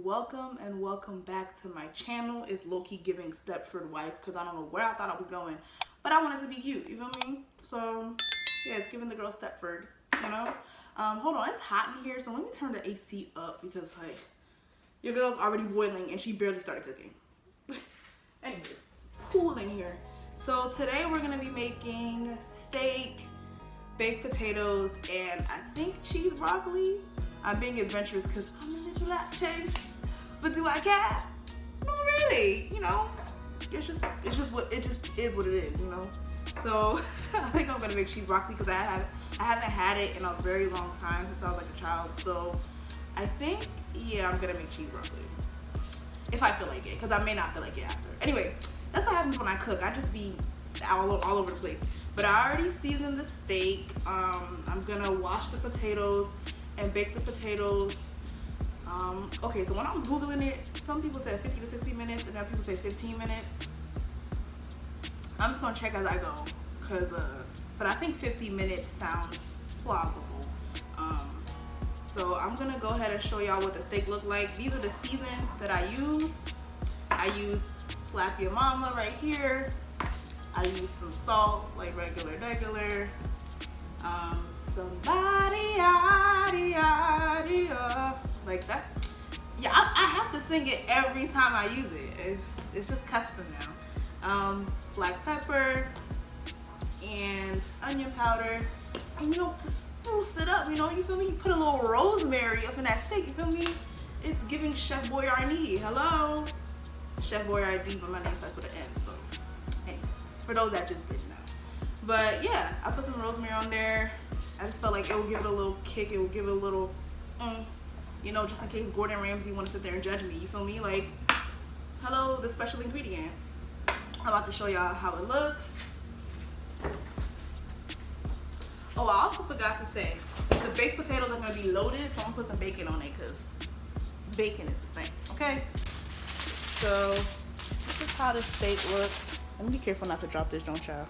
welcome and welcome back to my channel. It's Lowkey giving Stepford wife because I don't know where I thought I was going, but I wanted to be cute, you feel me? So yeah, it's giving the girl Stepford, you know. Hold on, it's hot in here, so let me turn the AC up because like your girl's already boiling and she barely started cooking. Anyway, cool in here. So today we're gonna be making steak, baked potatoes, and I think cheese broccoli. I'm being adventurous because I'm a little lactose, but do I care? Not really, you know. It's just what it is what it is, you know. So I think I'm gonna make cheese broccoli because I haven't had it in a very long time since I was like a child. So I think yeah, I'm gonna make cheese broccoli if I feel like it, because I may not feel like it after. Anyway, that's what happens when I cook. I just be all over the place. But I already seasoned the steak. I'm gonna wash the potatoes and bake the potatoes. Okay, so when I was Googling it, some people said 50 to 60 minutes and other people say 15 minutes. I'm just gonna check as I go, but I think 50 minutes sounds plausible. So I'm gonna go ahead and show y'all what the steak looked like. These are the seasons that I used. I used Slap Your Mama right here. I used some salt, like regular. Like that's, yeah, I have to sing it every time I use it. It's just custom now. Black pepper and onion powder, and you know, to spruce it up, you know, you feel me? You put a little rosemary up in that steak, you feel me? It's giving Chef Boyardee. Hello, Chef Boyardee, but my name starts with an N. So, anyway, for those that just didn't know. But yeah, I put some rosemary on there. I just felt like it would give it a little kick. It would give it a little you know, just in case Gordon Ramsay want to sit there and judge me. You feel me? Like, hello, the special ingredient. I'm about to show y'all how it looks. Oh, I also forgot to say, the baked potatoes are going to be loaded, so I'm going to put some bacon on it because bacon is the thing, okay? So, this is how the steak looks. Let me be careful not to drop this, don't y'all?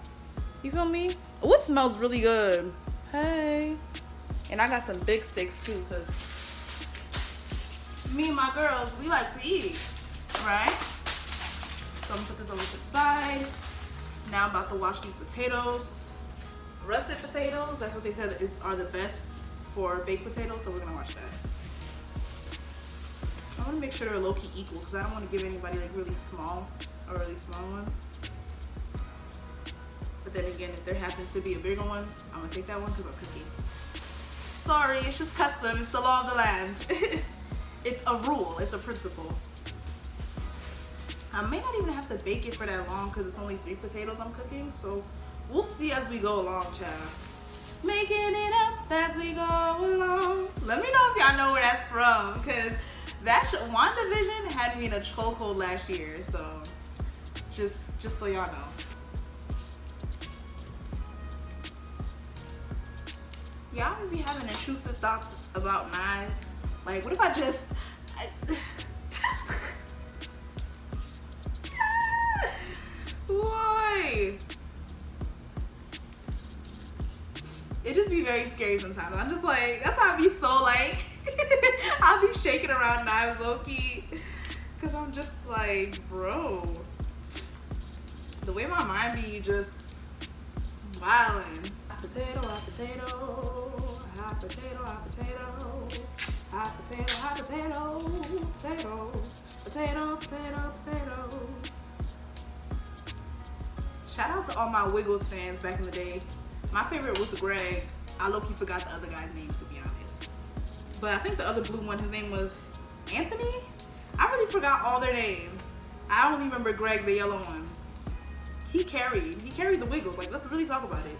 You feel me? Oh, it smells really good. Hey. And I got some big steaks too, because me and my girls, we like to eat, right? So I'm gonna put this over to the side. Now I'm about to wash these potatoes. Russet potatoes, that's what they said are the best for baked potatoes, so we're gonna wash that. I wanna make sure they're low-key equal, because I don't want to give anybody like really small, a really small one. But then again, if there happens to be a bigger one, I'm gonna take that one because I'm cooking. Sorry, it's just custom. It's the law of the land. It's a rule. It's a principle. I may not even have to bake it for that long because it's only 3 potatoes I'm cooking. So we'll see as we go along, child. Making it up as we go along. Let me know if y'all know where that's from, because that WandaVision had me in a chokehold last year. So just so y'all know. Y'all be having intrusive thoughts about knives. Like, what if I just... Boy! It just be very scary sometimes. I'm just like, that's how I be so like... I'll be shaking around knives low-key. Because I'm just like, bro. The way my mind be just wildin'. Potato, hot potato, hot potato, hot potato, hot potato, hot potato, potato, potato. Shout out to all my Wiggles fans back in the day. My favorite was Greg. I low-key forgot the other guys' names, to be honest. But I think the other blue one, his name was Anthony? I really forgot all their names. I only remember Greg, the yellow one. He carried the Wiggles. Like, let's really talk about it.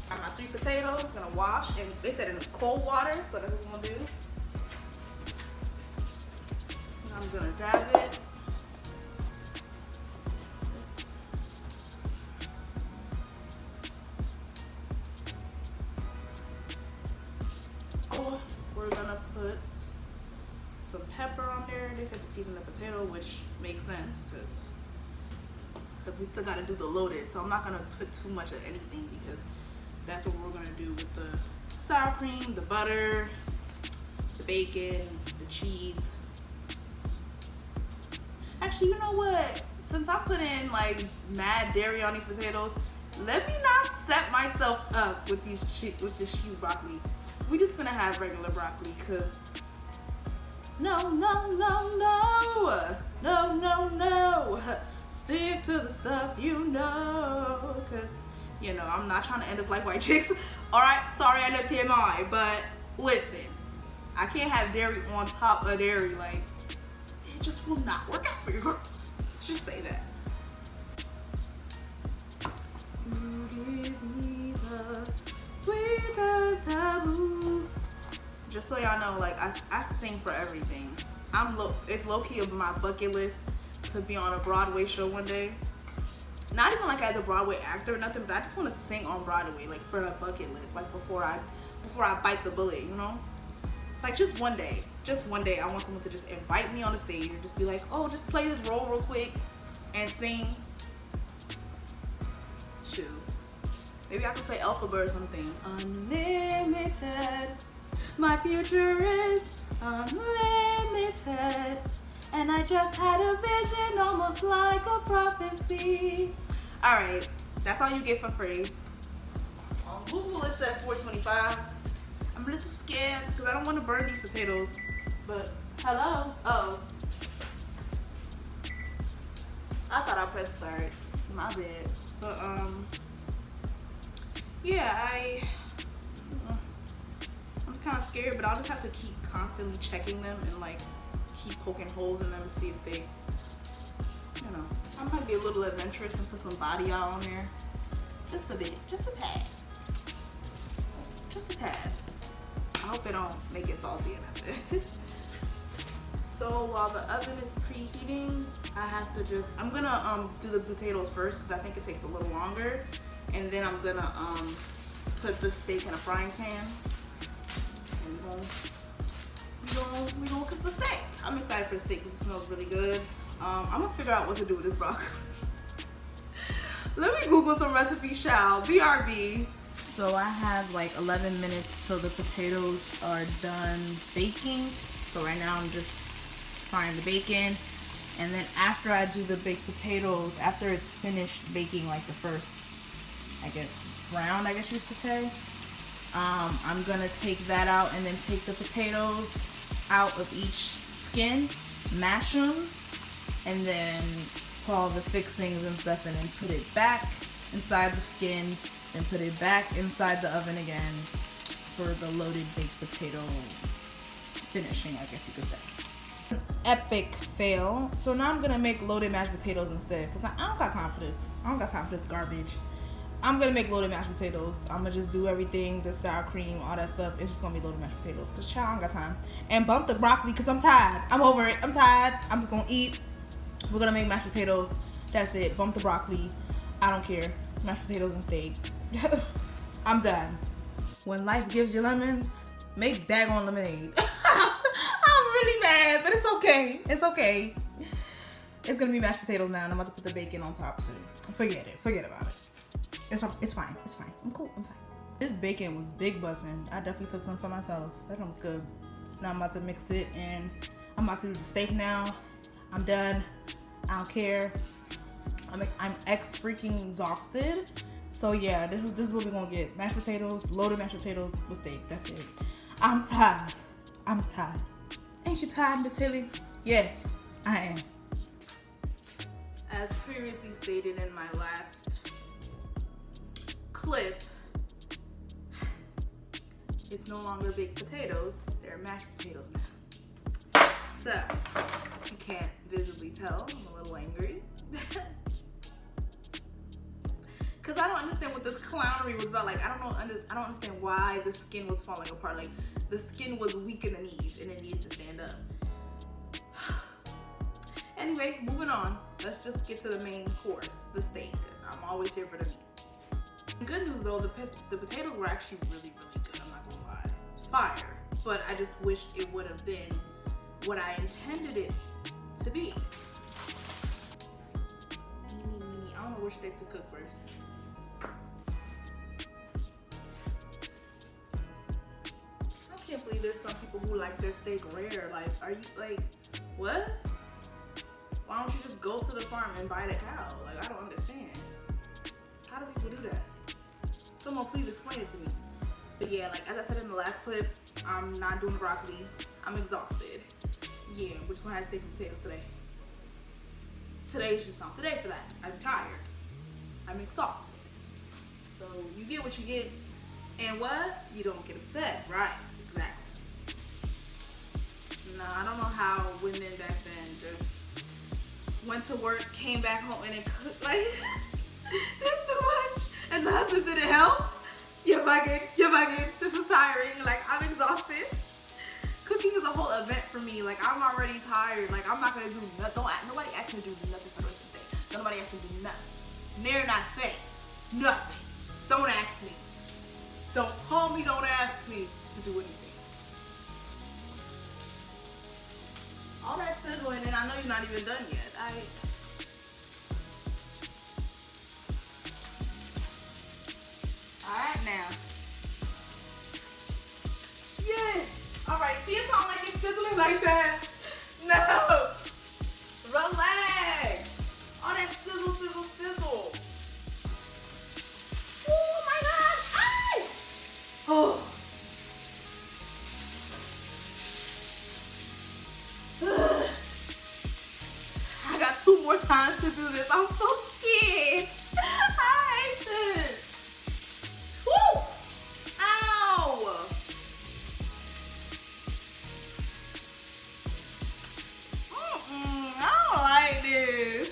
Got my 3 potatoes, gonna wash, and they said in cold water, so that's what we're gonna do. And I'm gonna dab it. Oh, we're gonna put some pepper on there. They said to season the potato, which makes sense because we still gotta do the loaded. So I'm not gonna put too much of anything because that's what we're gonna do with the sour cream, the butter, the bacon, the cheese. Actually, you know what? Since I put in like mad dairy on these potatoes, let me not set myself up with this sheet broccoli. We just gonna have regular broccoli, cause no, stick to the stuff you know, cause you know I'm not trying to end up like white chicks. All right, sorry I know TMI, but listen, I can't have dairy on top of dairy. Like, it just will not work out for your girl. Let's just say that. You give me the sweetest taboo. Just so y'all know, like I sing for everything. It's low-key of my bucket list to be on a Broadway show one day. Not even like as a Broadway actor or nothing, but I just want to sing on Broadway, like for a bucket list, like before I bite the bullet, you know? Like just one day, I want someone to just invite me on the stage and just be like, oh, just play this role real quick and sing. Shoot. Maybe I could play Alphabet or something. Unlimited, my future is unlimited. And I just had a vision, almost like a prophecy. All right, that's all you get for free. On Google, it's at $4.25. I'm a little scared because I don't want to burn these potatoes. But hello, oh, I thought I pressed start. My bad. But yeah, I'm kind of scared, but I'll just have to keep constantly checking them and like keep poking holes in them to see if they, you know. I might be a little adventurous and put some body out on there. Just a bit, just a tad. Just a tad. I hope it don't make it salty or nothing. So while the oven is preheating, I'm gonna do the potatoes first because I think it takes a little longer. And then I'm gonna put the steak in a frying pan. And we're gonna cook the steak. I'm excited for the steak because it smells really good. I'm gonna figure out what to do with this broccoli. Let me Google some recipes, child. BRB. So I have like 11 minutes till the potatoes are done baking. So right now I'm just frying the bacon. And then after I do the baked potatoes, after it's finished baking like the first, I guess, round, I guess you should say, I'm gonna take that out and then take the potatoes out of each skin, mash them, and then put all the fixings and stuff in and put it back inside the skin and put it back inside the oven again for the loaded baked potato finishing, I guess you could say. Epic fail. So now I'm gonna make loaded mashed potatoes instead because I don't got time for this. I don't got time for this garbage. I'm gonna make loaded mashed potatoes. I'm gonna just do everything, the sour cream, all that stuff. It's just gonna be loaded mashed potatoes because child, I don't got time. And bump the broccoli because I'm tired. I'm over it. I'm tired. I'm just gonna eat. We're gonna make mashed potatoes. That's it. Bump the broccoli. I don't care. Mashed potatoes and steak. I'm done. When life gives you lemons, make daggone lemonade. I'm really mad, but it's okay. It's okay. It's gonna be mashed potatoes now, and I'm about to put the bacon on top soon. Forget it. Forget about it. It's fine. It's fine. I'm cool. I'm fine. This bacon was big bussin'. I definitely took some for myself. That one was good. Now I'm about to mix it, and I'm about to do the steak now. I'm done. I don't care. I'm freaking exhausted. So yeah, this is what we're gonna get. Mashed potatoes, loaded mashed potatoes with steak. That's it. I'm tired. I'm tired. Ain't you tired, Miss Hilly? Yes, I am. As previously stated in my last clip, it's no longer baked potatoes, they're mashed potatoes now. So, you can't visibly tell, I'm a little angry. Cause I don't understand what this clownery was about. Like I don't understand why the skin was falling apart. Like the skin was weak in the knees and it needed to stand up. Anyway, moving on. Let's just get to the main course, the steak. I'm always here for the meat. Good news though, the potatoes were actually really, really good. I'm not gonna lie, fire. But I just wish it would have been what I intended it to be. I don't know which steak to cook first. I can't believe there's some people who like their steak rare. Like, are you like, what? Why don't you just go to the farm and buy the cow? Like, I don't understand. How do people do that? Someone please explain it to me. But yeah, like as I said in the last clip, I'm not doing broccoli. I'm exhausted. Yeah, we're just gonna have steak and potatoes today. Today's just not the day for that. I'm tired. I'm exhausted. So you get what you get, and what? You don't get upset, right? Exactly. Nah, I don't know how women back then just went to work, came back home, and it cooked like it's too much, and the husband didn't help. You're bugging. This is tiring. Like, I'm exhausted. Cooking is a whole event for me. Like, I'm already tired. Like, I'm not gonna do nothing. Nobody asked me to do nothing for the rest of the day. Nobody asked me to do nothing. They're not thing. Nothing. Don't ask me. Don't call me. Don't ask me to do anything. All that sizzling, and I know you're not even done yet. Alright now. Yeah. Alright, see it's not like it's sizzling like that. No. Relax. All that sizzle, sizzle, sizzle. Oh my gosh. Ay! Oh. I got 2 more times to do this. I'm so scared. I hate this. Woo! Ow! I don't like this.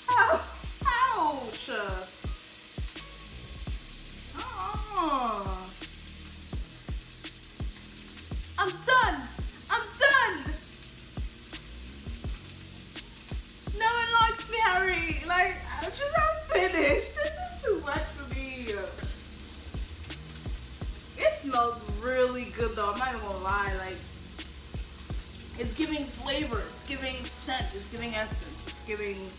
Ouch! I'm done. No one likes me, Harry. Like, I'm finished. This is too much for me. It smells really good though. I'm not even gonna lie. Like, it's giving flavor. It's giving scent. It's giving essence. It's giving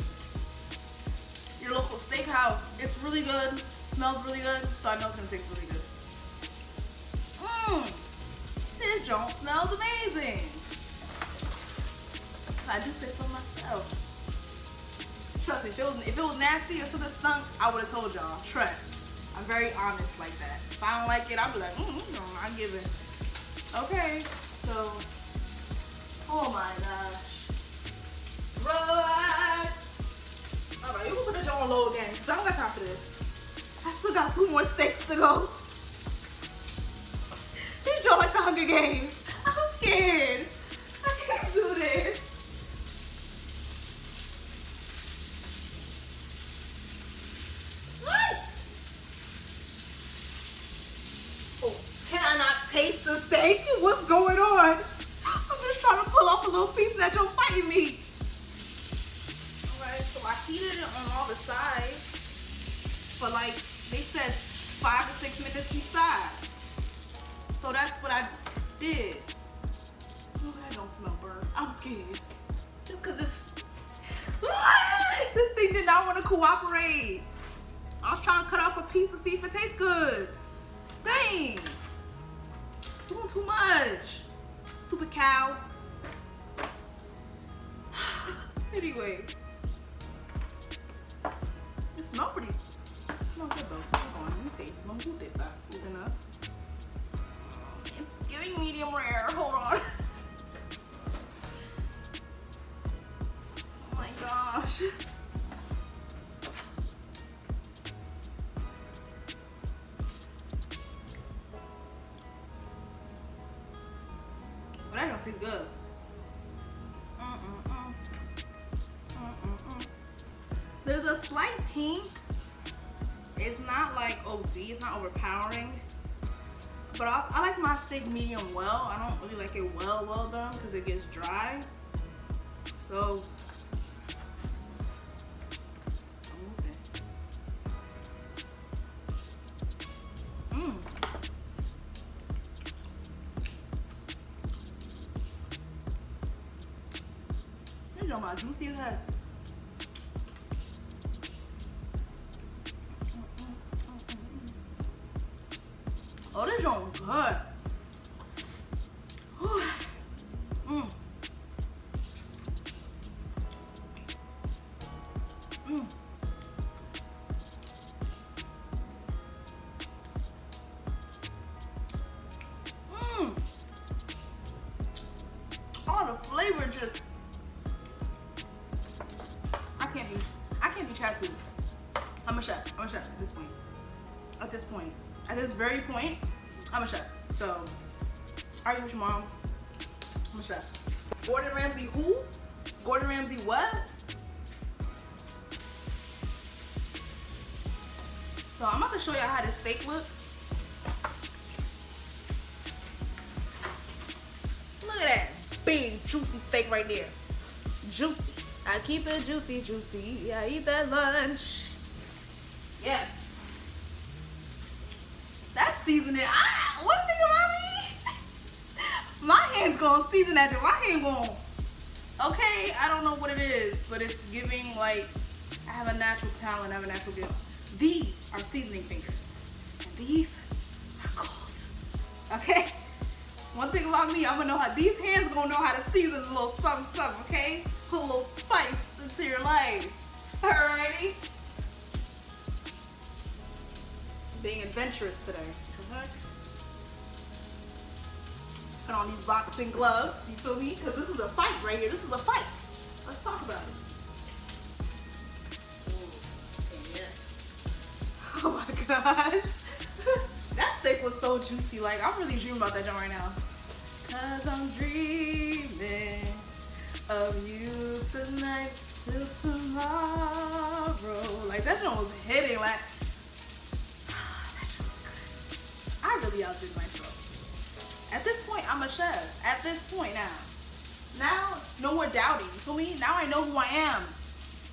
your local steakhouse. It's really good. Smells really good. So I know it's gonna taste really good. This joint smells amazing. I do say so myself. Trust me, if it was nasty or something stunk, I would have told y'all. Trust. I'm very honest like that. If I don't like it, I'll be like, I'm giving. Okay, so, oh my gosh. Relax. Alright, you can put the joint on low again, because I don't got time for this. I still got 2 more steaks to go. This joint like the Hunger Games. I'm scared. I can't do this. Taste the steak? What's going on? I'm just trying to pull off a little piece that you're fighting me. Alright, so I heated it on all the sides for like, they said 5 to 6 minutes each side. So that's what I did. Oh, that don't smell burnt. I'm scared. Just cause this thing did not want to cooperate. I was trying to cut off a piece to see if it tastes good. Dang. Doing too much. Stupid cow. Anyway. It smells pretty. It smells good though. Hold on, let me taste. Let me do this. Good enough. It's giving medium rare. Hold on. Oh my gosh. That don't taste good. There's a slight pink. It's not like OD, it's not overpowering. But I like my steak medium well. I don't really like it well done because it gets dry. So, my juicy as heck. Oh, this joint good. At this point, at this very point, I'm a chef. So, argue with your mom. I'm a chef. Gordon Ramsay who? Gordon Ramsay what? So I'm about to show y'all how this steak look. Look at that big juicy steak right there. Juicy. I keep it juicy, juicy. I eat that lunch. Yes. That's seasoning. What do you think about me? My hand's gonna season that. My hand gonna. Okay, I don't know what it is, but it's giving like I have a natural talent. I have a natural gift. These are seasoning fingers, and these are gold. Okay. One thing about me, I'm gonna know how these hands gonna know how to season a little something, something. Okay. Put a little spice into your life. Alrighty. Being adventurous today. Put on these boxing gloves, you feel me? Because this is a fight right here. This is a fight. Let's talk about it. Oh my gosh. That steak was so juicy. Like, I'm really dreaming about that joint right now. Cause I'm dreaming of you tonight till tomorrow. Like, that joint was hitting. Like, that joint was good. I really outdid myself. At this point, I'm a chef. At this point now, no more doubting. You feel me? Now I know who I am.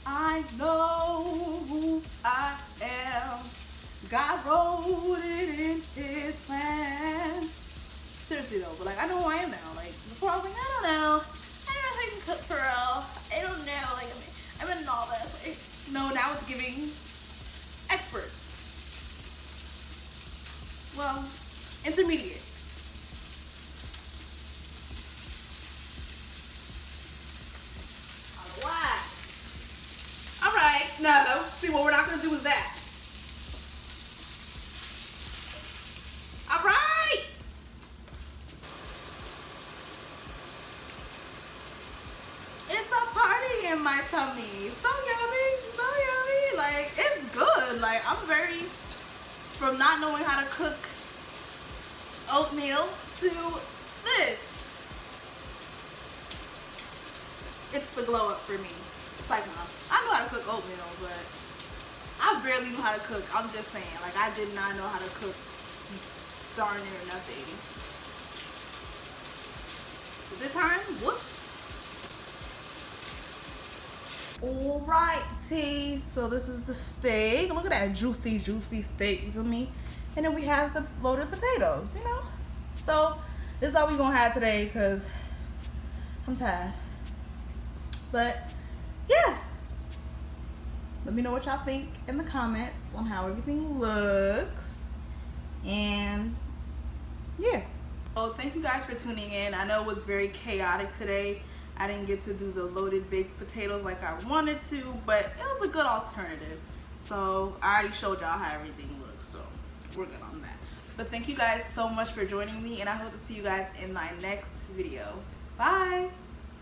I know who I am. God wrote it in his plan. Seriously though, but like I know who I am now. Like before I was like, I don't know. I don't know if I can cook for real. I don't know. Like I'm a novice. Like, no, now it's giving expert. Well, intermediate. Alright. Alright, no. See, what we're not gonna do is that. Alright. It's a party in my tummy. So yummy, so yummy. Like, it's good. Like, I'm very, from not knowing how to cook oatmeal to this. It's the glow up for me. It's like, I know how to cook oatmeal, but I barely know how to cook. I'm just saying, like, I did not know how to cook darn near nothing. But this time, whoops. Alrighty, so this is the steak. Look at that juicy, juicy steak, you feel me? And then we have the loaded potatoes, you know? So, this is all we're gonna have today, because I'm tired. But, yeah. Let me know what y'all think in the comments on how everything looks. And, yeah. Oh, thank you guys for tuning in. I know it was very chaotic today. I didn't get to do the loaded baked potatoes like I wanted to, but it was a good alternative. So I already showed y'all how everything looks, so we're good on that. But thank you guys so much for joining me, and I hope to see you guys in my next video. Bye!